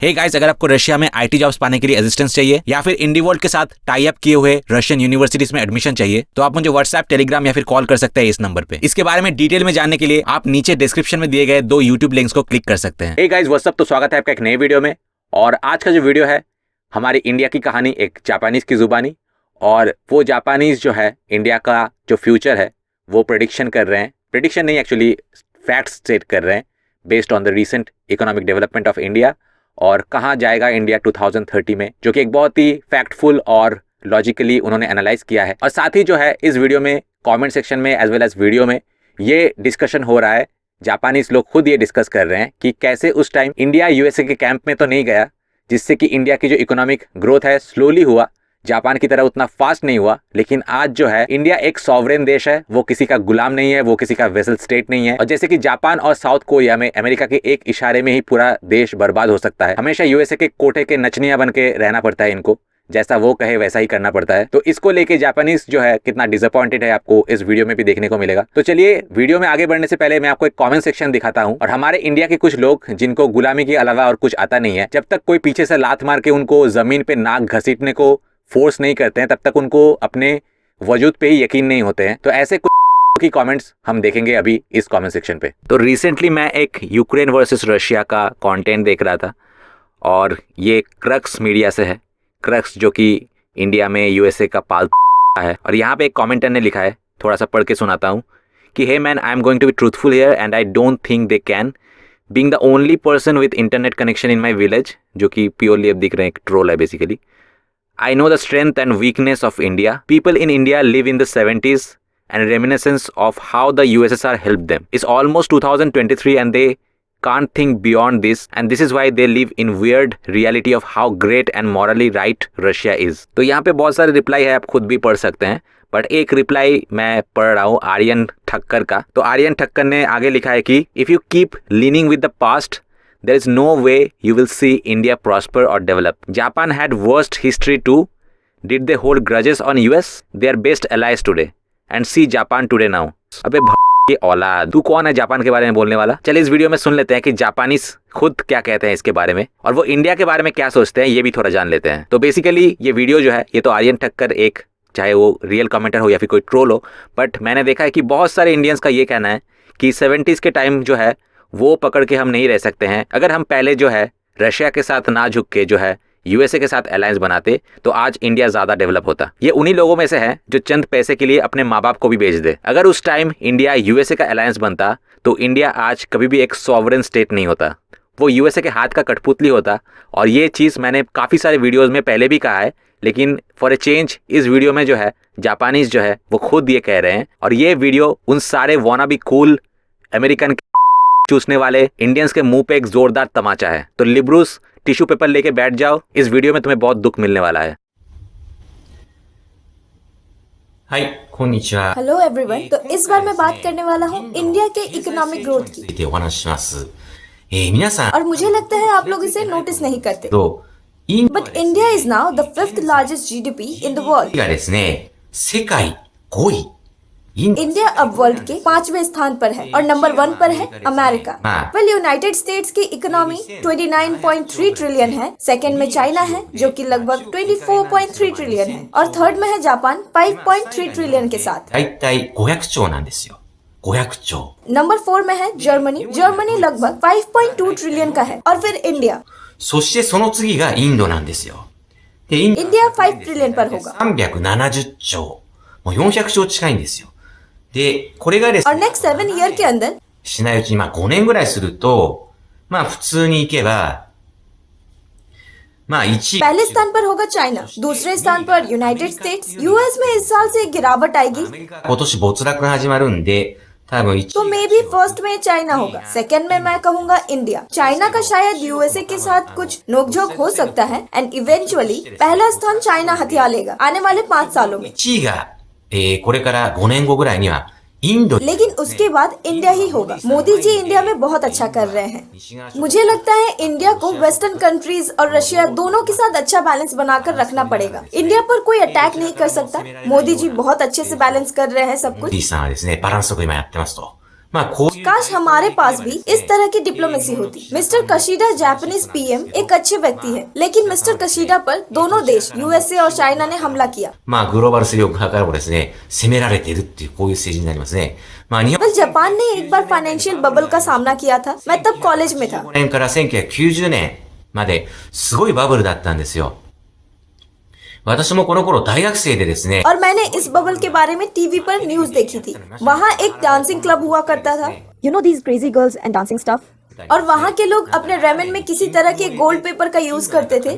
Hey guys, अगर आपको Russia में आईटी जॉब्स पाने के लिए असिस्टेंस चाहिए या फिर इंडीवर्ल्ड के साथ टाई अप किए हुए रशियन यूनिवर्सिटीज में एडमिशन चाहिए तो आप मुझे व्हाट्सएप, टेलीग्राम या फिर कॉल कर सकते हैं इस नंबर पे। इसके बारे में डिटेल में जानने के लिए आप नीचे डिस्क्रिप्शन में दिए गए 2 यूट्यूब लिंक्स को क्लिक कर सकते हैं। हे गाइस, व्हाट्स अप, तो स्वागत है आपका एक नए वीडियो में। और आज का जो वीडियो है हमारी इंडिया की कहानी, एक जापानीज की जुबानी। और वो जापानीज जो है इंडिया का जो फ्यूचर है वो प्रेडिक्शन कर रहे हैं, प्रेडिक्शन नहीं एक्चुअली फैक्ट्स स्टेट कर रहे हैं based on the recent economic development of India और कहाँ जाएगा इंडिया 2030 में, जो कि एक बहुत ही फैक्टफुल और लॉजिकली उन्होंने एनालाइज किया है। और साथ ही जो है इस वीडियो में कमेंट सेक्शन में एज वेल एज वीडियो में ये डिस्कशन हो रहा है, जापानीज लोग खुद ये डिस्कस कर रहे हैं कि कैसे उस टाइम इंडिया यूएसए के कैंप में तो नहीं गया, जिससे कि इंडिया की जो इकोनॉमिक ग्रोथ है स्लोली हुआ, जापान की तरह उतना फास्ट नहीं हुआ। लेकिन आज जो है इंडिया एक सॉवरेन देश है, वो किसी का गुलाम नहीं है, वो किसी का वेसल स्टेट नहीं है। और जैसे कि जापान और साउथ कोरिया में अमेरिका के एक इशारे में ही पूरा देश बर्बाद हो सकता है, हमेशा यूएसए के कोठे के नचनिया बन के रहना पड़ता है इनको, जैसा वो कहे वैसा ही करना पड़ता है। तो इसको लेके जापानीज जो है कितना डिसअपॉइंटेड है आपको इस वीडियो में भी देखने को मिलेगा। तो चलिए वीडियो में आगे बढ़ने से पहले मैं आपको एक कमेंट सेक्शन दिखाता हूं। और हमारे इंडिया के कुछ लोग जिनको गुलामी के अलावा और कुछ आता नहीं है, जब तक कोई पीछे से लात मार के उनको जमीन पे नाक घसीटने को फोर्स नहीं करते हैं तब तक उनको अपने वजूद पे ही यकीन नहीं होते हैं। तो ऐसे कुछ की कमेंट्स हम देखेंगे अभी इस कमेंट सेक्शन पे। तो रिसेंटली मैं एक यूक्रेन वर्सेस रशिया का कंटेंट देख रहा था और ये क्रक्स मीडिया से है, क्रक्स जो कि इंडिया में यूएसए का पालतू है। और यहाँ पे एक कमेंटर ने लिखा है, थोड़ा सा पढ़ के सुनाता हूँ कि hey man, I am going to be truthful here and I don't think they can, being the only person with internet connection in my village, जो कि प्योरली अब दिख रहे हैं एक ट्रोल है basically. I know the strength and weakness of India. People in India live in the 70s and reminiscence of how the USSR helped them. It's almost 2023 and they can't think beyond this, and this is why they live in weird reality of how great and morally right Russia is. तो यहाँ पे बहुत सारे reply है, आप खुद भी पढ़ सकते हैं, बट एक रिप्लाई मैं पढ़ रहा हूँ आर्यन ठक्कर का। तो आर्यन ठक्कर ने आगे लिखा है कि if you keep leaning with the past, there is no way you will see India prosper or develop. Japan had worst history too. Did they hold grudges on US? They are best allies today. And see Japan today now. अबे ये औलाद, तू कौन है Japan के बारे में बोलने वाला? चलिए इस वीडियो में सुन लेते हैं कि जापानीज खुद क्या कहते हैं इसके बारे में और वो इंडिया के बारे में क्या सोचते हैं, ये भी थोड़ा जान लेते हैं। तो बेसिकली ये वीडियो जो है ये तो आर्यन ठक्कर, एक चाहे वो रियल कमेंटर हो या फिर कोई ट्रोल हो, बट मैंने देखा है कि बहुत सारे इंडियंस का ये कहना है कि 70s के टाइम जो है वो पकड़ के हम नहीं रह सकते हैं। अगर हम पहले जो है रशिया के साथ ना झुक के जो है यूएसए के साथ अलायंस बनाते तो आज इंडिया ज्यादा डेवलप होता। ये उन्हीं लोगों में से है जो चंद पैसे के लिए अपने माँ बाप को भी बेच दे। अगर उस टाइम इंडिया यूएसए का अलायंस बनता तो इंडिया आज कभी भी एक सॉवरेन स्टेट नहीं होता, वो यूएसए के हाथ का कठपुतली होता। और ये चीज़ मैंने काफ़ी सारे वीडियोज़ में पहले भी कहा है, लेकिन फॉर ए चेंज इस वीडियो में जो है जापानीज जो है वो खुद ये कह रहे हैं। और ये वीडियो उन सारे वाना बी कूल अमेरिकन चूसने वाले इंडियंस के मुंह पे एक जोरदार तमाचा है। तो लिब्रूस टिश्यू पेपर लेके बैठ जाओ, इस वीडियो में तुम्हें बहुत दुख मिलने वाला है। हाय, konnichiwa। Hello everyone. तो इस बार मैं बात करने वाला हूँ इंडिया के इकोनॉमिक ग्रोथ की। お話しします。皆さん और मुझे लगता है आप लोग इसे नोटिस नहीं करते, とインド but India is now the 5th largest GDP in the world. がですね、世界5位。インド India अब वर्ल्ड के 5वें स्थान पर है और नंबर 1 पर है अमेरिका। हाँ। वेल, यूनाइटेड स्टेट्स की इकोनॉमी 29.3 ट्रिलियन है, सेकंड में चाइना है जो कि लगभग 24.3 ट्रिलियन है और थर्ड में है जापान 5.3 ट्रिलियन के साथ। だいたい500兆なんですよ。500兆。 नंबर 4 में है जर्मनी, जर्मनी लगभग 5.2 ट्रिलियन का है। और फिर इंडिया, そしてその次がインドなんですよ。で、インド इंडिया 5 ट्रिलियन पर होगा 370兆。もう400兆近いんですよ。で、これがですऔर ね、 नेक्स्ट 7 ईयर के अंदर しないうちに5年ぐらいすると、普通に行けば、1 पहले स्थान पर होगा चाइना, दूसरे स्थान पर यूनाइटेड स्टेट्स। यूएस में इस साल से गिरावट आएगी 今年没落が始まるんで、多分1 तो मे बी फर्स्ट में चाइना होगा, सेकंड में मैं कहूंगा इंडिया। चाइना का शायद यूएसए के साथ कुछ नोकझोंक हो सकता है एंड इवेंचुअली पहला स्थान चाइना हथिया लेगा आने वाले 5 सालों में। 1位が、これから5年後ぐらいにはインド लेकिन उसके बाद इंडिया ही होगा। मोदी जी इंडिया में बहुत अच्छा कर रहे हैं। मुझे लगता है इंडिया को वेस्टर्न कंट्रीज और रशिया दोनों के साथ अच्छा बैलेंस बनाकर रखना पड़ेगा। इंडिया पर कोई अटैक नहीं कर सकता। मोदी जी बहुत अच्छे से बैलेंस कर रहे हैं सब कुछ। モディさんはですね、バランスよく今やってますと。まあこういう काश हमारे पास भी इस तरह की डिप्लोमेसी होती। मिस्टर कशीडा जापानीज पीएम एक अच्छे व्यक्ति है, लेकिन मिस्टर कशीडा पर दोनों देश यूएसए और चाइना ने हमला किया। まあグローバル勢力派からもですね、攻められているっていうこういう政治になりますね。まあ日本 वेल जापान ने एक बार फाइनेंशियल बबल का सामना किया था। मैं तब कॉलेज में था। 1995年から1990年まですごいバブルだったんですよ。私もこの頃大学生でですね、 और मैंने इस बबल के बारे में टीवी पर न्यूज देखी थी। वहाँ एक डांसिंग क्लब हुआ करता था। You know these crazy girls and dancing stuff? और वहाँ के लोग अपने रेमन में किसी तरह के गोल्ड पेपर का यूज करते थे,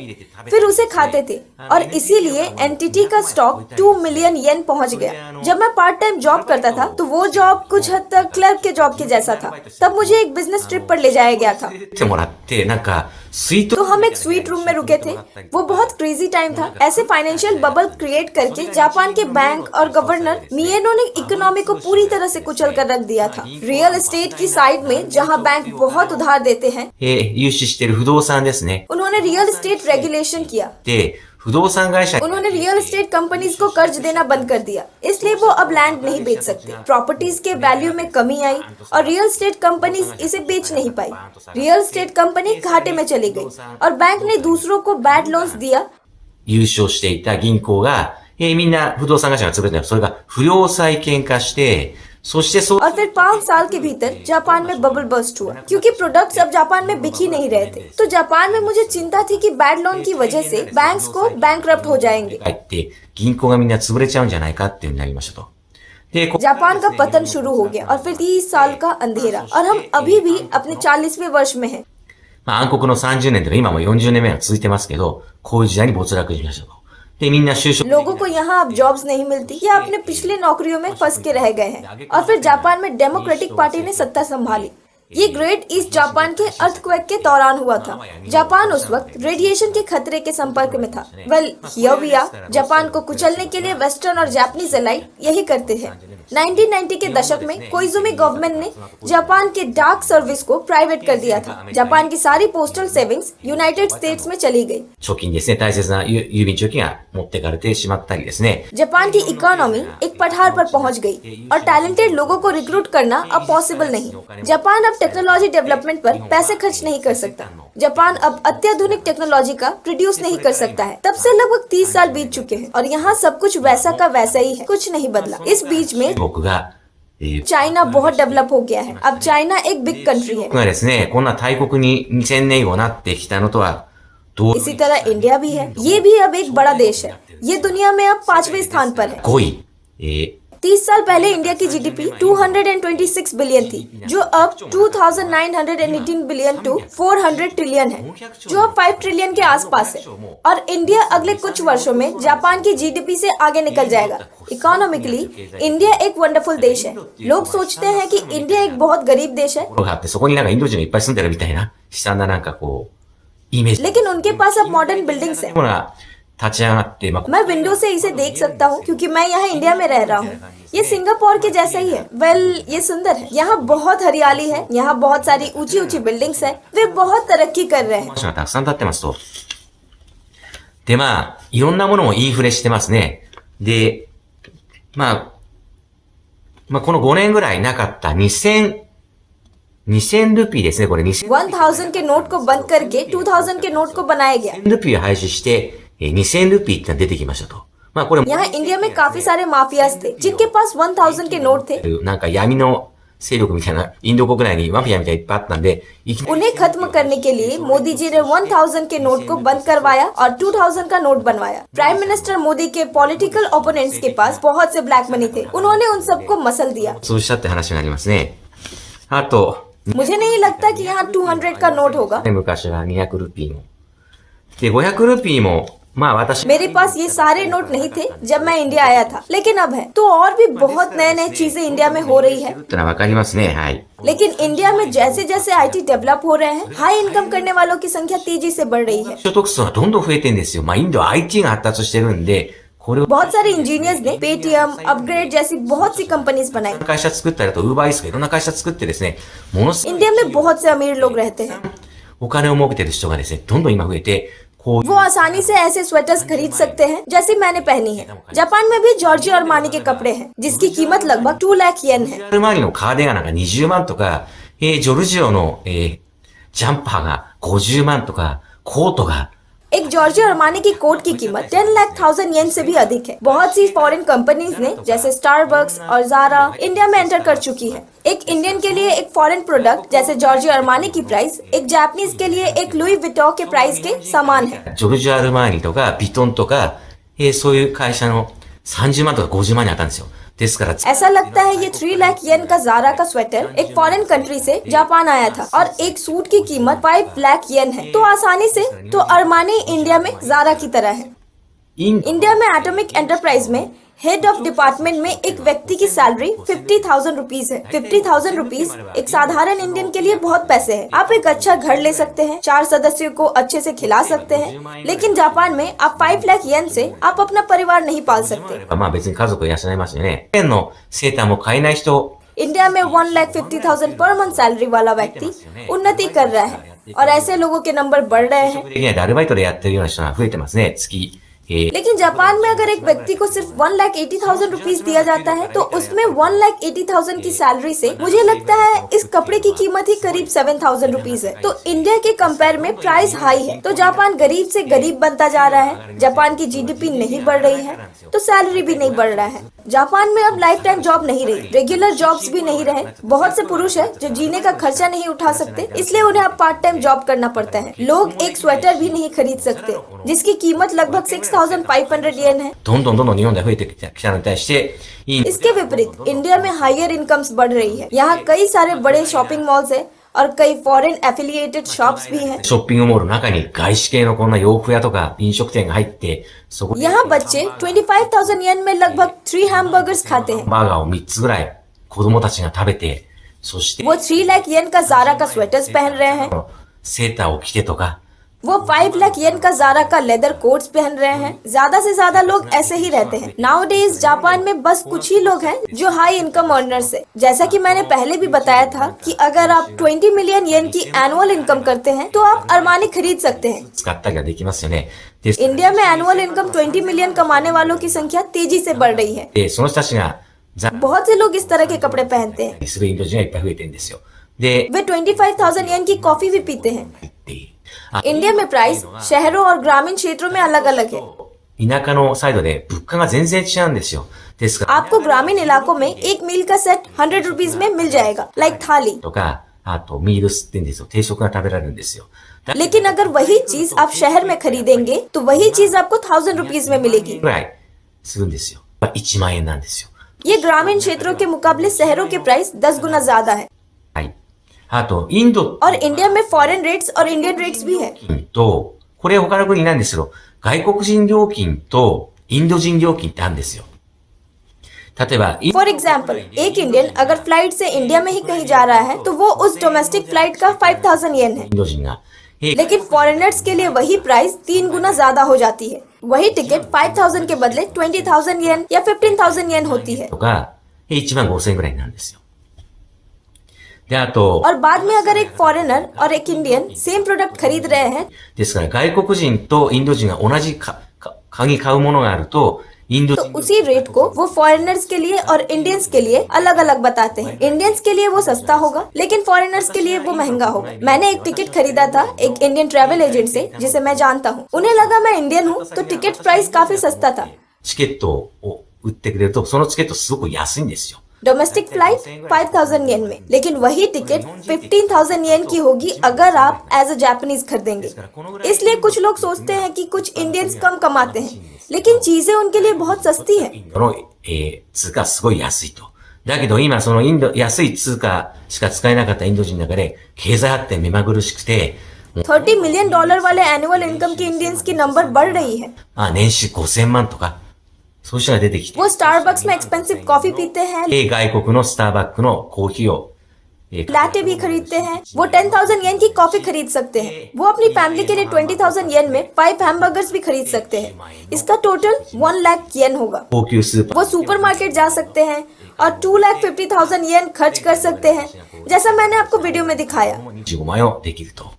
फिर उसे खाते थे, और इसीलिए एनटीटी का स्टॉक 2 मिलियन येन पहुंच गया। जब मैं पार्ट टाइम जॉब करता था तो वो जॉब कुछ हद तक क्लर्क के जॉब के जैसा था। तब मुझे एक बिजनेस ट्रिप पर ले जाया गया था। ってもらってなんかスイート तो हम एक स्वीट रूम में रुके थे। वो बहुत क्रेजी टाइम था। ऐसे फाइनेंशियल बबल क्रिएट करके जापान के बैंक और गवर्नर मिएनो ने इकोनॉमी को पूरी तरह से कुचल कर रख दिया था। रियल एस्टेट की साइड में जहाँ बैंक बहुत उधार देते हैं, 融資してる不動産ですね。 उन्होंने रियल एस्टेट रेगुलेशन किया। で、不動産会社 उन्होंने रियल एस्टेट कंपनीज को कर्ज देना बंद कर दिया, इसलिए वो अब लैंड नहीं बेच सकते। प्रॉपर्टीज के वैल्यू में कमी आई और रियल एस्टेट कंपनीज इसे बेच नहीं पाई। रियल एस्टेट कंपनी घाटे में चली गई और बैंक ने दूसरों को बैड लोन्स दिया। 優勝していた銀行が、みんな不動産会社が潰れて、それが不良債権化して、そしてそう、 और फिर 5 साल के भीतर जापान में बबल बर्स्ट हुआ, क्योंकि प्रोडक्ट्स अब जापान में बिक ही नहीं रहे थे। तो जापान में मुझे चिंता थी कि बैड लोन की वजह से बैंक्स को बैंकरप्ट हो जाएंगे। 入って銀行がみんな潰れちゃうんじゃないかっていう風になりましたと。で、जापान का पतन शुरू हो गया और फिर 30 साल का अंधेरा, और हम अभी भी अपने 40वें वर्ष में हैं। まあ暗黒の30年とか今も40年目が続いてますけど、こういう時代に没落しましたと。で、みんな就職、 लोगों को यहाँ अब जॉब्स नहीं मिलती या अपने पिछले नौकरियों में फंस के रह गए हैं, और फिर जापान में डेमोक्रेटिक पार्टी ने सत्ता संभाली। ये ग्रेट ईस्ट जापान के अर्थक्वेक के दौरान हुआ था। जापान उस वक्त रेडिएशन के खतरे के संपर्क में था। Well, here we are. Japan को कुचलने के लिए वेस्टर्न और जापानीज एलाइड यही करते हैं। 1990 के दशक में कोइजुमी गवर्नमेंट ने जापान के डाक सर्विस को प्राइवेट कर दिया था। जापान की सारी पोस्टल सेविंग्स यूनाइटेड स्टेट्स में चली गई। 貯金ですね、大切な郵便貯金が持ってかれてしまったりですね。 जापान की इकोनॉमी एक पठार पर पहुंच गई और टैलेंटेड लोगों को रिक्रूट करना अब पॉसिबल नहीं। जापान अब टेक्नोलॉजी डेवलपमेंट पर पैसे खर्च नहीं कर सकता। जापान अब अत्याधुनिक टेक्नोलॉजी का प्रोड्यूस नहीं कर सकता है। तब से लगभग 30 साल बीत चुके हैं और यहाँ सब कुछ वैसा का वैसा ही है, कुछ नहीं बदला। इस बीच में 僕が、चाइना बहुत डेवलप हो गया है। अब चाइना एक बिग कंट्री है। 僕がですね、こんな大国に2000年以後なってきたのとは、どう इसी तरह इंडिया भी है। ये भी अब एक बड़ा देश है। ये दुनिया में अब 5वें स्थान पर है। 5位、30 साल पहले इंडिया की जीडीपी 226 बिलियन थी, जो अब 2918 बिलियन टू 400 ट्रिलियन है, जो अब 5 ट्रिलियन के आसपास है। और इंडिया अगले कुछ वर्षों में जापान की जीडीपी से आगे निकल जाएगा। इकोनॉमिकली इंडिया एक वंडरफुल देश है। लोग सोचते हैं कि इंडिया एक बहुत गरीब देश है, ところがあって、そこになんかインド人がいっぱい住んでるみたいな、悲惨ななんかこう、イメージ लेकिन उनके पास अब मॉडर्न बिल्डिंग्स है। ものが立ち上がって、まあ、 मैं विंडो से इसे देख सकता हूँ क्योंकि मैं यहाँ इंडिया में रह रहा हूँ। ये सिंगापुर के जैसा ही है। वेल, ये सुंदर है। यहाँ बहुत हरियाली है, यहाँ बहुत सारी ऊंची ऊंची बिल्डिंग्स है। वे बहुत तरक्की कर रहे हैं। マンションがたくさん建ってますと。で、まあ、いろんなものもインフレしてますね。で、まあ、この5年ぐらいなかった2000ルピーですね、これ2000 1000 के नोट को बंद करके 2000 के नोट को बनाया गया। ルピーを廃止して、2000ルピーってのが出てきましたと。まあ、これも、 यहाँ इंडिया में काफी सारे माफियाज थे जिनके पास 1000 के नोट थे। なんか闇の勢力みたいな、インド国内にマフィアみたいにいっぱいあったんで、いきなり उन्हें खत्म करने के लिए मोदी जी ने 1000 के नोट को बंद करवाया और 2000 का नोट बनवाया। प्राइम मिनिस्टर मोदी के पॉलिटिकल ओपोनेंट्स के पास बहुत से ब्लैक मनी थे। उन्होंने उन सबको मसल दिया। 潰したって話になりますね。あと、 मुझे नहीं लगता कि यहाँ 200 का नोट होगा। 昔は200ルピーも。で、500ルピーも、まあ私、 मेरे पास ये सारे नोट नहीं थे जब मैं इंडिया आया था, लेकिन अब है। तो और भी बहुत नए नए चीजें इंडिया में हो रही है। ってのはわかりますね。はい。 लेकिन इंडिया में जैसे जैसे आईटी डेवलप हो रहे हैं, हाई इनकम करने वालों की संख्या तेजी से बढ़ रही है। 所得数はどんどん増えてんですよ。まあインドは IT が発達してるんで、これを बहुत सारे इंजीनियर्स ने पेटीएम, अपग्रेड जैसी बहुत सी कंपनीज बनाई। 会社作ったりだと Uber Eats とかいろんな会社作ってですね、ものすごい इंडिया में बहुत से अमीर लोग रहते हैं। お金を儲けてる人がですね、どんどん今増えて、こういう वो आसानी से ऐसे स्वेटर्स खरीद सकते हैं जैसी मैंने पहनी है। जापान में भी जॉर्जियो अरमानी के कपड़े हैं जिसकी कीमत लगभग 2 लाख येन है। アルマーニのカーディガンなんか20万とか、ジョルジオの、ジャンパーが50万とか、コートが एक जॉर्जियो अरमानी की कोट की कीमत 10,00,000 येन से भी अधिक है। बहुत सी फॉरेन कंपनीज ने जैसे स्टारबक्स और जारा इंडिया में एंटर कर चुकी है। एक इंडियन के लिए एक फॉरेन प्रोडक्ट जैसे जॉर्जियो अरमानी की प्राइस एक जापानीज के लिए एक लुई विटॉ के प्राइस के समान है। ジョルジオアルマーニとか、ビトンとか、そういう会社の30万とか50万に当たるんですよ。ですから、 ऐसा लगता है ये 3 लाख येन का जारा का स्वेटर एक फॉरेन कंट्री से जापान आया था और एक सूट की कीमत 5 लाख येन है। तो आसानी से तो अरमानी इंडिया में जारा की तरह है। イン इंडिया में एटॉमिक एंटरप्राइज में हेड ऑफ डिपार्टमेंट में एक व्यक्ति की सैलरी 50,000 रुपीज है। 50,000 रुपीज एक साधारण इंडियन के लिए बहुत पैसे हैं। आप एक अच्छा घर ले सकते हैं, 4 सदस्यों को अच्छे से खिला सकते हैं, लेकिन जापान में आप 5 लाख येन से आप अपना परिवार नहीं पाल सकते। まあ別に家族を養いますよね。ペンのセーターも買えない人、 इंडिया में 1,50,000 पर मंथ सैलरी वाला व्यक्ति उन्नति कर रहा है और ऐसे लोगों के नंबर बढ़ रहे हैं। できないでアルバイトでやってるような人が増えてますね、月。लेकिन जापान में अगर एक व्यक्ति को सिर्फ 1,80,000 रुपीज दिया जाता है तो उसमें 1,80,000 की सैलरी से मुझे लगता है इस कपड़े की कीमत ही करीब 7,000 रुपीज है। तो इंडिया के कंपेयर में प्राइस हाई है, तो जापान गरीब से गरीब बनता जा रहा है। जापान की जीडीपी नहीं बढ़ रही है तो सैलरी भी नहीं बढ़ रहा है। जापान में अब लाइफ टाइम जॉब नहीं रही, रेगुलर जॉब्स भी नहीं रहे। बहुत से पुरुष हैं जो जीने का खर्चा नहीं उठा सकते, इसलिए उन्हें अब पार्ट टाइम जॉब करना पड़ता है। लोग एक स्वेटर भी नहीं खरीद सकते जिसकी कीमत लगभग 6,500 येन है। どんどん日本で増えてきたのに対して、いい इसके विपरीत इंडिया में हायर इनकम्स बढ़ रही है। यहाँ कई सारे बड़े शॉपिंग मॉल्स है और कई फॉरेन एफिलिएटेड शॉप्स भी हैं। ショッピングモールの中に外資系のこんな洋服屋とか飲食店が入って、そこで यहाँ बच्चे 25,000 येन में लगभग 3 हैमबर्गर्स खाते हैं। バーガーを3つぐらい子供たちが食べて、そして वो 3 लाख येन का जारा का स्वेटर्स पहन रहे हैं। セーターを着てとか、 वो 5 लाख येन का जारा का लेदर कोट्स पहन रहे हैं। ज्यादा से ज्यादा लोग ऐसे ही रहते हैं। नाउडेज जापान में बस कुछ ही लोग हैं जो हाई इनकम अर्नर्स है। जैसा कि मैंने पहले भी बताया था कि अगर आप 20 मिलियन येन की एनुअल इनकम करते हैं तो आप अरमानी खरीद सकते हैं। 使ったりができますよね。で、 इंडिया में एनुअल इनकम 20 मिलियन कमाने वालों की संख्या तेजी से बढ़ रही है। その人たちが残 बहुत से लोग इस तरह के कपड़े पहनते हैं। 念するインド人がいっぱい増えてるんですよ。で、 वे 25,000 येन की कॉफी भी पीते हैं। ってあ इंडिया में प्राइस शहरों और ग्रामीण क्षेत्रों में अलग अलग है। 田舎のサイドで物価が全然違うんですよ。ですから、 आपको ग्रामीण इलाकों में एक मील का सेट 100 रुपीज में मिल जाएगा, लाइक थाली। とか、あとミールスって言うんですよ。定食が食べられるんですよ。だ लेकिन अगर वही चीज आप शहर में खरीदेंगे तो वही चीज आपको 1,000 रुपीज में मिलेगी। ぐらいするんですよ。1万円なんですよ。 ये ग्रामीण क्षेत्रों के मुकाबले शहरों के प्राइस 10 गुना ज्यादा है। はい。あと、インド और इंडिया में फॉरेन रेट्स और इंडियन रेट्स भी है। と、これ他の国なんですけど、外国人料金とインド人料金ってあるんですよ。例えば、イン फॉर एग्जाम्पल एक इंडियन अगर फ्लाइट से इंडिया में ही कहीं जा रहा है तो वो उस डोमेस्टिक फ्लाइट का 5,000 येन है, ド人が、लेकिन फॉरेनर्स के लिए वही प्राइस 3 गुना ज्यादा हो जाती है। वही टिकट 5,000 के बदले 20,000 येन या 15,000 येन होती है। とか、15,500円ぐらいなんですよ。で、あと、 और बाद में अगर एक फॉरेनर और एक इंडियन सेम प्रोडक्ट खरीद रहे हैं ですから外国人とインド人が同じ鍵買うものがあると、インド तो 人 उसी रेट को वो फॉरेनर्स के लिए और इंडियंस के लिए अलग अलग बताते हैं। इंडियंस के लिए वो सस्ता होगा लेकिन फॉरेनर्स के लिए वो महंगा होगा। मैंने एक टिकट खरीदा था एक इंडियन ट्रैवल एजेंट से जिसे मैं जानता हूँ। उन्हें लगा मैं इंडियन हूँ तो टिकट प्राइस काफी सस्ता था। チケットを売ってくれると、そのチケットすごく安いんですよ。 डोमेस्टिक फ्लाइट 5,000 येन में, लेकिन वही टिकट 15,000 येन की होगी अगर आप एज अ जापानीज खरीदेंगे। इसलिए कुछ लोग सोचते हैं कि कुछ इंडियंस कम कमाते हैं, लेकिन चीजें उनके लिए बहुत सस्ती है। インドの、通貨すごい安いと。だけど今そのインド、安い通貨しか使えなかったインド人の中で、経済発展目まぐるしくて、 $30 मिलियन वाले एनुअल इनकम के इंडियंस की नंबर बढ़ रही है। 年収5000万とか、そういう人が出てきて、 वो स्टारबक्स में एक्सपेंसिव कॉफी पीते हैं, 外国のスターバックのコーヒーを、लाटे भी खरीदते हैं। वो 10,000 येन की कॉफी खरीद सकते हैं। वो अपनी फैमिली के लिए 20,000 येन में 5 हैमबर्गर्स भी खरीद सकते हैं। इसका टोटल 1 लाख येन होगा। 高級スーパー वो सुपरमार्केट जा सकते हैं और 2,50,000 येन खर्च कर सकते हैं, जैसा मैंने आपको वीडियो में दिखाया। 25万円をできると。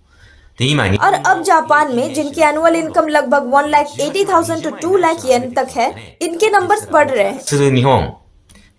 で、今、日 और अब जापान में जिनकी एनुअल इनकम लगभग 1,80,000 to 2 लाख येन तक है, इनके नंबर्स बढ़ रहे हैं। する日本、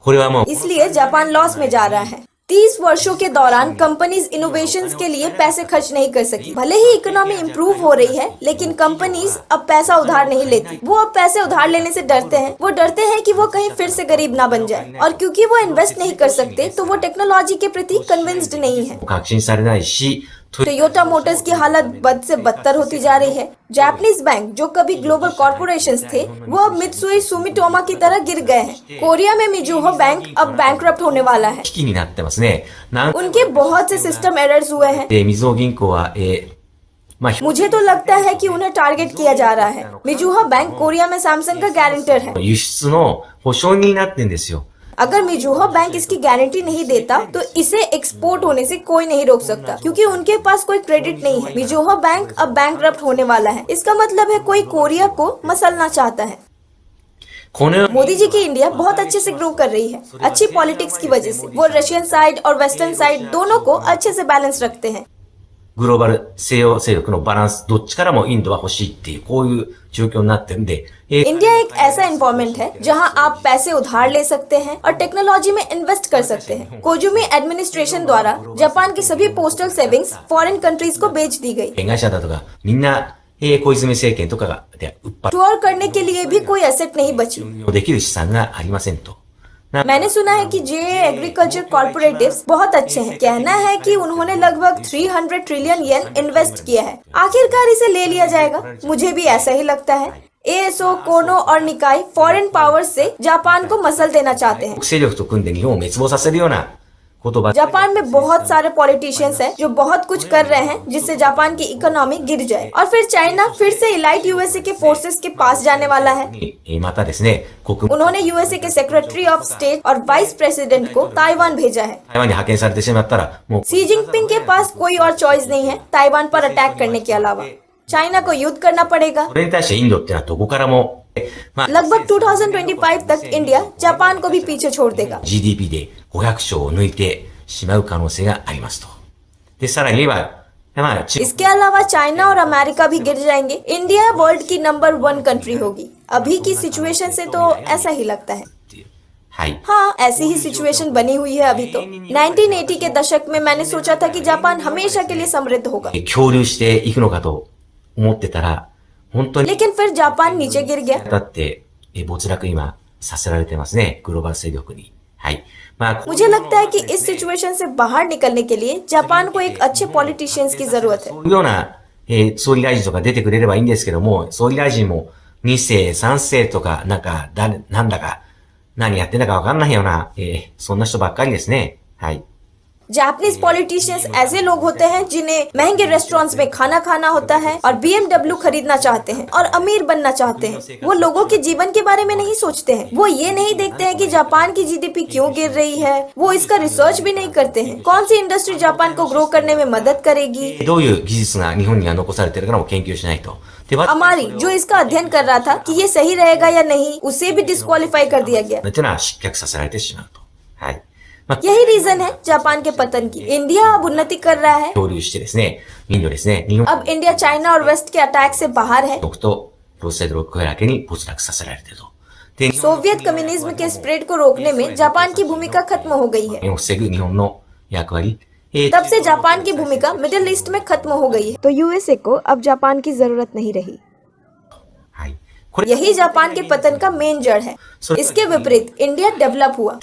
これはもう、 इसलिए जापान लॉस में जा रहा है। 30 वर्षों के दौरान कंपनीज इनोवेशंस के लिए पैसे खर्च नहीं कर सकी। भले ही इकोनॉमी इम्प्रूव हो रही है, लेकिन कंपनीज अब पैसा उधार नहीं लेती। वो अब पैसे उधार लेने से डरते हैं। वो डरते हैं कि वो कहीं फिर से गरीब ना बन जाए, और क्योंकि वो इन्वेस्ट नहीं कर सकते तो वो टेक्नोलॉजी के प्रति कन्विंस्ड नहीं है। 確信されないし、と टोयोटा मोटर्स की हालत बद से बदतर होती जा रही है। जापानीज बैंक जो कभी ग्लोबल कॉर्पोरेशंस थे, वो अब मित्सुई सुमिटोमा की तरह गिर गए हैं। कोरिया में मिजुहो बैंक अब बैंकरप्ट होने वाला है। 危機になってますね。なん उनके बहुत से सिस्टम एरर्स हुए हैं। で、みずほ銀行は、まあ、 मुझे तो लगता है कि उन्हें टारगेट किया जा रहा है। मिजुहा बैंक कोरिया में सैमसंग का गारंटर है। 輸出の保証人になってんですよ。 अगर मिजुहा बैंक इसकी गारंटी नहीं देता तो इसे एक्सपोर्ट होने से कोई नहीं रोक सकता, क्योंकि उनके पास कोई क्रेडिट नहीं है। मिजुहा बैंक अब बैंकरप्ट होने वाला है। इसका मतलब है कोई कोरिया को मसलना चाहता है। このように मोदी जी की इंडिया बहुत अच्छे से ग्रो कर रही है, अच्छी पॉलिटिक्स की वजह से। वो रशियन साइड और वेस्टर्न साइड दोनों को अच्छे से बैलेंस रखते हैं। グローバル西洋勢力のバランス、どっちからもインドは欲しいっていう、こういう状況になってるんで、 इंडिया एक ऐसा एनवायरमेंट है जहां आप पैसे उधार ले सकते हैं और टेक्नोलॉजी में इन्वेस्ट कर सकते हैं। कोजुमी एडमिनिस्ट्रेशन द्वारा जापान की सभी पोस्टल सेविंग्स फॉरेन कंट्रीज को बेच दी गई। 会社だとか、みんな、小泉政権とかが、で、売っ払 टूर करने के लिए भी कोई एसेट नहीं बची। いできる資産がありませんと。 मैंने सुना है कि जे एग्रीकल्चर कॉर्पोरेटिव्स बहुत अच्छे हैं। कहना है कि उन्होंने लगभग 300 ट्रिलियन येन इन्वेस्ट किया है। आखिरकार इसे ले लिया जाएगा, मुझे भी ऐसा ही लगता है। एएसओ, कोनो और निकाय फॉरेन पावर्स से जापान को मसल देना चाहते हैं। 勢力と組んで日本を滅亡させるような言葉。 जापान में बहुत सारे पॉलिटिशियंस हैं जो बहुत कुछ कर रहे हैं जिससे जापान की इकोनॉमी गिर जाए, और फिर चाइना फिर से इलाइट यूएसए के फोर्सेस के पास जाने वाला है। またですね、国務 उन्होंने यूएसए के सेक्रेटरी ऑफ स्टेट और वाइस प्रेसिडेंट को ताइवान भेजा है। 台湾に派遣されてしまったら、もう सी जिनपिंग के पास कोई और चॉइस नहीं है ताइवान पर अटैक करने के अलावा। चाइना को युद्ध करना पड़ेगा। それに対してインドっていうのはどこからも、まあ、 लगभग 2025 तक इंडिया जापान को भी पीछे छोड़ देगा। GDP で500兆を抜いてしまう可能性がありますと。で、さらに言えば、まあ、中 इसके अलावा चाइना और अमेरिका भी गिर जाएंगे। इंडिया वर्ल्ड की नंबर 1 कंट्री होगी। अभी की सिचुएशन से तो ऐसा ही लगता है। はい。 हाँ, ऐसी ही सिचुएशन बनी हुई है अभी तो। 1980 के दशक में मैंने सोचा था कि जापान हमेशा के लिए समृद्ध होगा, 漂流していくのかと思ってたら、本当に、 लेकिन फिर जापान नीचे गिर गया। だって、没落今させられてますね、グローバル勢力に。はい。まあ、 मुझे लगता है कि इस सिचुएशन से बाहर निकलने के लिए जापान को एक अच्छे पॉलिटिशियंस की जरूरत है। こういうような、総理大臣とか出てくれればいいんですけども、総理大臣も2世、3世とか、なんだか、何やってんだかわかんないような、そんな人ばっかりですね。はい。 जापानीज पॉलिटिशियंस ऐसे लोग होते हैं जिन्हें महंगे रेस्टोरेंट्स में खाना खाना होता है और BMW खरीदना चाहते हैं और अमीर बनना चाहते हैं। वो लोगों के जीवन के बारे में नहीं सोचते हैं। वो ये नहीं देखते हैं कि जापान की जीडीपी क्यों गिर रही है। वो इसका रिसर्च भी नहीं करते हैं। कौन सी इंडस्ट्री जापान को ग्रो करने में मदद करेगी। どういう技術が日本には残されてるかも研究しないと。で、अमारी जो इसका अध्ययन कर रहा था कि ये सही रहेगा या नहीं, उसे भी डिस्क्वालीफाई कर दिया गया। というのは失脚させられてしまうと。はい。まあ、 यही रीजन है जापान के पतन की। इंडिया अब उन्नति कर रहा है। 漂流してですね、インドですね、日本 अब इंडिया चाइना और वेस्ट के अटैक से बाहर है। とロシアとロックフェラー家に没落させられていると。で、日 सोवियत कम्युनिज्म के स्प्रेड को रोकने में जापान की भूमिका खत्म हो गई है। 本を防ぐ日本の役割。तब से जापान की भूमिका मिडिल ईस्ट में खत्म हो गई है। तो यूएसए को अब जापान की जरूरत नहीं रही। はい。これ、 यही जापान के पतन का मेन जड़ है। इसके विपरीत इंडिया डेवलप हुआ।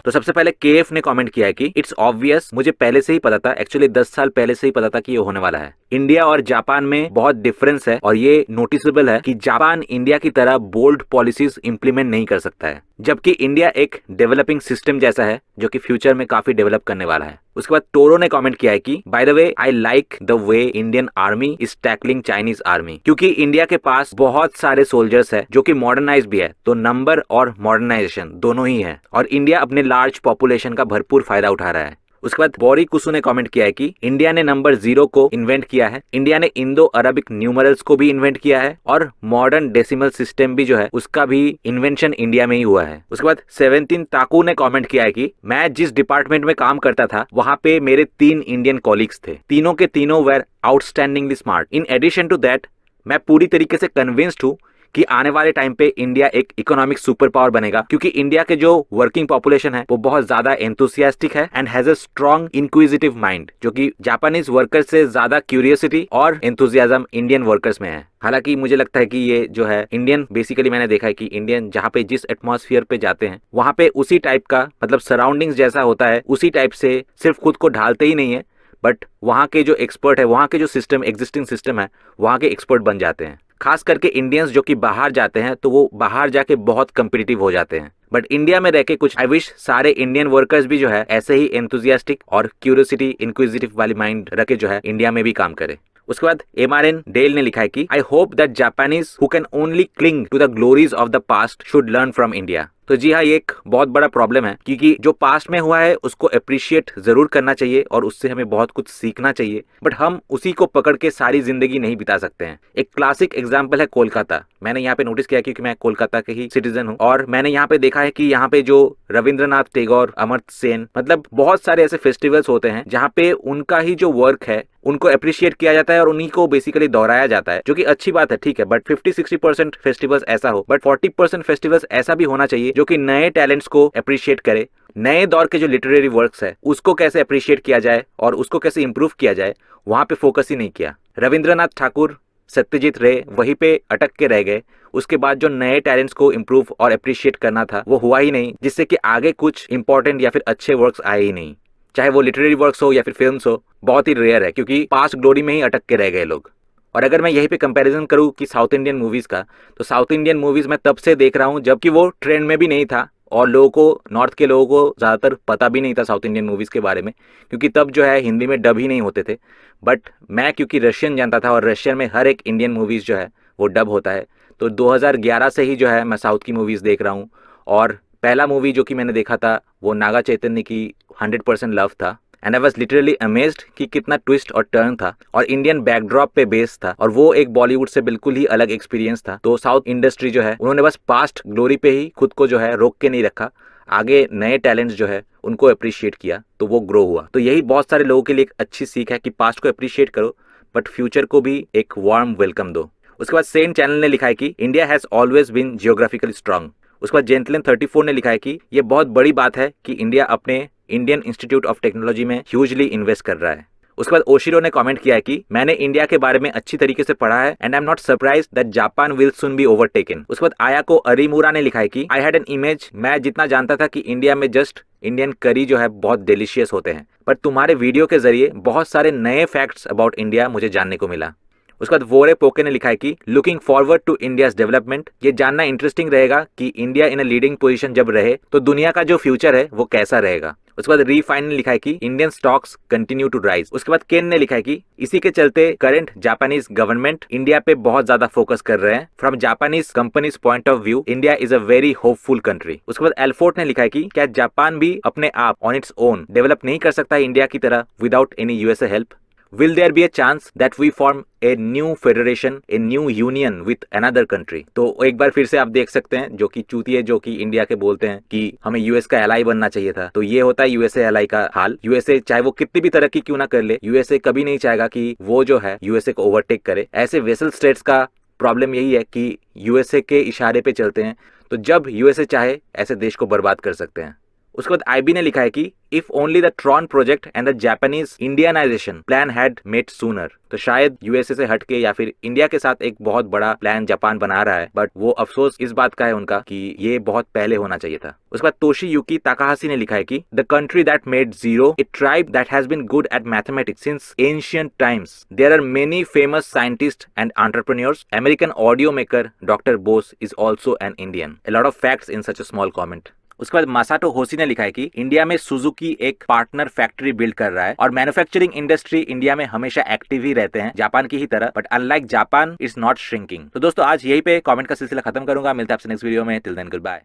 तो सबसे पहले केएफ ने कमेंट किया है कि इट्स ऑब्वियस, मुझे पहले से ही पता था, एक्चुअली 10 साल पहले से ही पता था कि ये होने वाला है। इंडिया और जापान में बहुत डिफरेंस है और ये नोटिसेबल है कि जापान इंडिया की तरह बोल्ड पॉलिसीज इंप्लीमेंट नहीं कर सकता है, जबकि इंडिया एक डेवलपिंग सिस्टम जैसा है जो कि फ्यूचर में काफी डेवलप करने वाला है। उसके बाद टोरो ने कमेंट किया है कि by the way I like the way Indian army is tackling Chinese army, क्योंकि इंडिया के पास बहुत सारे सोल्जर्स है जो कि मॉडर्नाइज भी है, तो नंबर और मॉडर्नाइजेशन दोनों ही है और इंडिया अपने लार्ज पॉपुलेशन का भरपूर फायदा उठा रहा है। उसके बाद बोरी कुसु ने कमेंट किया है कि इंडिया ने नंबर 0 को इन्वेंट किया है, इंडिया ने इंडो अरबिक न्यूमरल्स को भी इन्वेंट किया है और मॉडर्न डेसिमल सिस्टम भी जो है उसका भी इन्वेंशन इंडिया में ही हुआ है। उसके बाद 17 ताकू ने कमेंट किया है कि मैं जिस डिपार्टमेंट में काम करता था वहां पे मेरे 3 इंडियन कॉलीग्स थे, तीनों के तीनों were outstandingly smart. In addition to that मैं पूरी तरीके से कन्विंस्ड हूँ कि आने वाले टाइम पे इंडिया एक इकोनॉमिक सुपर पावर बनेगा, क्योंकि इंडिया के जो वर्किंग पॉपुलेशन है वो बहुत ज्यादा एंथुसियास्टिक है and has a strong inquisitive mind, जो कि जापानीज वर्कर्स से ज्यादा क्यूरियोसिटी और एंथुसियाज्म इंडियन वर्कर्स में है। हालांकि मुझे लगता है कि ये जो है इंडियन, बेसिकली मैंने देखा है कि इंडियन जहाँ पे जिस एटमॉस्फेयर पे जाते हैं वहां पे उसी टाइप का, मतलब सराउंडिंग्स जैसा होता है उसी टाइप से सिर्फ खुद को ढालते ही नहीं है, बट वहाँ के जो एक्सपर्ट है, वहाँ के जो सिस्टम, एग्जिस्टिंग सिस्टम है, वहाँ के एक्सपर्ट बन जाते हैं। खास करके इंडियंस जो कि बाहर जाते हैं तो वो बाहर जाके बहुत कम्पिटिटिव हो जाते हैं, बट इंडिया में रह के कुछ आई विश सारे इंडियन वर्कर्स भी जो है ऐसे ही एंथुसियास्टिक और क्यूरियोसिटी, इंक्विजिटिव वाली माइंड रखे जो है इंडिया में भी काम करे। उसके बाद MRN डेल ने लिखा है कि I hope that Japanese who can only cling to the glories of the past should learn from India. तो जी हाँ, ये एक बहुत बड़ा प्रॉब्लम है, क्योंकि जो पास्ट में हुआ है उसको अप्रिशिएट जरूर करना चाहिए और उससे हमें बहुत कुछ सीखना चाहिए, बट हम उसी को पकड़ के सारी जिंदगी नहीं बिता सकते हैं। एक क्लासिक एग्जाम्पल है कोलकाता। मैंने यहाँ पे नोटिस किया क्योंकि मैं कोलकाता के ही सिटीजन हूँ, और मैंने यहाँ पे देखा है कि यहाँ पे जो रविंद्रनाथ टैगोर, अमर्त्य सेन, मतलब बहुत सारे ऐसे फेस्टिवल्स होते हैं जहाँ पे उनका ही जो वर्क है उनको अप्रिशिएट किया जाता है और उन्हीं को बेसिकली दोहराया जाता है, जो कि अच्छी बात है, ठीक है। बट 50-60% फेस्टिवल्स ऐसा हो, बट 40% फेस्टिवल्स ऐसा भी होना चाहिए जो कि नए टैलेंट्स को अप्रिशिएट करे। नए दौर के जो लिटरेरी वर्क्स है उसको कैसे अप्रिशिएट किया जाए और उसको कैसे इंप्रूव किया जाए, वहां पे फोकस ही नहीं किया। रविंद्रनाथ ठाकुर, सत्यजीत रे वहीं पे अटक के रह गए। उसके बाद जो नए टैलेंट्स को इंप्रूव और अप्रिशिएट करना था वो हुआ ही नहीं, जिससे कि आगे कुछ इंपॉर्टेंट या फिर अच्छे वर्क्स आए ही नहीं, चाहे वो लिटरेरी वर्क्स हो या फिर फिल्म्स हो। बहुत ही रेयर है, क्योंकि पास्ट ग्लोरी में ही अटक के रह गए लोग। और अगर मैं यहीं पे कंपैरिजन करूं कि साउथ इंडियन मूवीज का, तो साउथ इंडियन मूवीज मैं तब से देख रहा हूं जबकि वो ट्रेंड में भी नहीं था और लोगों को, नॉर्थ के लोगों को ज़्यादातर पता भी नहीं था साउथ इंडियन मूवीज़ के बारे में, क्योंकि तब जो है हिंदी में डब ही नहीं होते थे। बट मैं क्योंकि रशियन जानता था और रशियन में हर एक इंडियन मूवीज़ जो है वो डब होता है, तो 2011 से ही जो है मैं साउथ की मूवीज़ देख रहा हूँ। और पहला मूवी जो कि मैंने देखा था वो नागा चैतन्य की 100% लव था, and I was literally amazed कि कितना ट्विस्ट और टर्न था और इंडियन बैकड्रॉप पे बेस्ड था, और वो एक बॉलीवुड से बिल्कुल ही अलग एक्सपीरियंस था। तो साउथ इंडस्ट्री जो है उन्होंने बस पास्ट ग्लोरी पे ही खुद को जो है रोक के नहीं रखा, आगे नए टैलेंट्स जो है उनको अप्रिशिएट किया, तो वो ग्रो हुआ। तो यही बहुत सारे लोगों के लिए एक अच्छी सीख है कि पास्ट को अप्रिशिएट करो बट फ्यूचर को भी एक वार्म वेलकम दो। उसके बाद सेन चैनल ने लिखा है कि India has always been geographically strong. उसके बाद जेंटलन 34 ने लिखा है कि ये बहुत बड़ी बात है कि इंडिया अपने इंडियन इंस्टीट्यूट ऑफ टेक्नोलॉजी में ह्यूजली इन्वेस्ट कर रहा है। उसके बाद ओशिरो ने कमेंट किया है कि मैंने इंडिया के बारे में अच्छी तरीके से पढ़ा है and I am not surprised that Japan will soon be overtaken. उसके बाद आयाको अरिमुरा ने लिखा है कि आई हैड एन इमेज, मैं जितना जानता था कि इंडिया में जस्ट इंडियन करी जो है बहुत डिलीशियस होते हैं, पर तुम्हारे वीडियो के जरिए बहुत सारे नए फैक्ट्स अबाउट इंडिया मुझे जानने को मिला। उसके बाद वोरे पोके ने लिखा है कि looking forward to India's development, ये जानना इंटरेस्टिंग रहेगा कि India in a leading position जब रहे तो दुनिया का जो फ्यूचर है वो कैसा रहेगा। उसके बाद रीफाइन ने लिखा है कि Indian stocks continue to rise. उसके बाद केन ने लिखा है कि इसी के चलते करंट जापानीज गवर्नमेंट इंडिया पे बहुत ज्यादा फोकस कर रहे हैं। From Japanese companies point of view India is a very hopeful country. उसके बाद एल्फोर्ट ने लिखा है कि क्या जापान भी अपने आप ऑन इट्स ओन डेवलप नहीं कर सकता इंडिया की तरह without any USA help? Will there be a chance that we form a new federation, a new union with another country? तो एक बार फिर से आप देख सकते हैं जो कि चूतिए जो कि इंडिया के बोलते हैं कि हमें यूएस का एलाई बनना चाहिए था, तो ये होता है यूएसए एलाई का हाल। यूएसए चाहे वो कितनी भी तरक्की क्यों ना कर ले, यूएसए कभी नहीं चाहेगा कि वो जो है यूएसए को ओवरटेक करे। ऐसे वेसल स्टेट्स का प्रॉब्लम यही है कि यूएसए के इशारे पे चलते हैं, तो जब यूएसए चाहे ऐसे देश को बर्बाद कर सकते हैं। उसके बाद आईबी ने लिखा है कि if only the Tron project and the Japanese Indianisation plan had made sooner, तो शायद यूएसए से हटके या फिर इंडिया के साथ एक बहुत बड़ा प्लान जापान बना रहा है, बट वो अफसोस इस बात का है उनका कि ये बहुत पहले होना चाहिए था। उसके बाद तोशीयुकी ताकाहाशी ने लिखा है कि the country that made zero, a tribe that has been good at mathematics since ancient times, there are many famous scientist and entrepreneurs, American audio maker doctor Bose is also an Indian. A lot of facts in such a small comment. उसके बाद मासाटो होशी ने लिखा है कि India में Suzuki एक partner factory build कर रहा है और मैन्युफैक्चरिंग इंडस्ट्री इंडिया में हमेशा एक्टिव ही रहते हैं जापान की ही तरह, but unlike Japan is not shrinking. तो दोस्तों आज यही पे कमेंट का सिलसिला खत्म करूंगा, मिलते हैं आपसे नेक्स्ट वीडियो में। Till then good bye.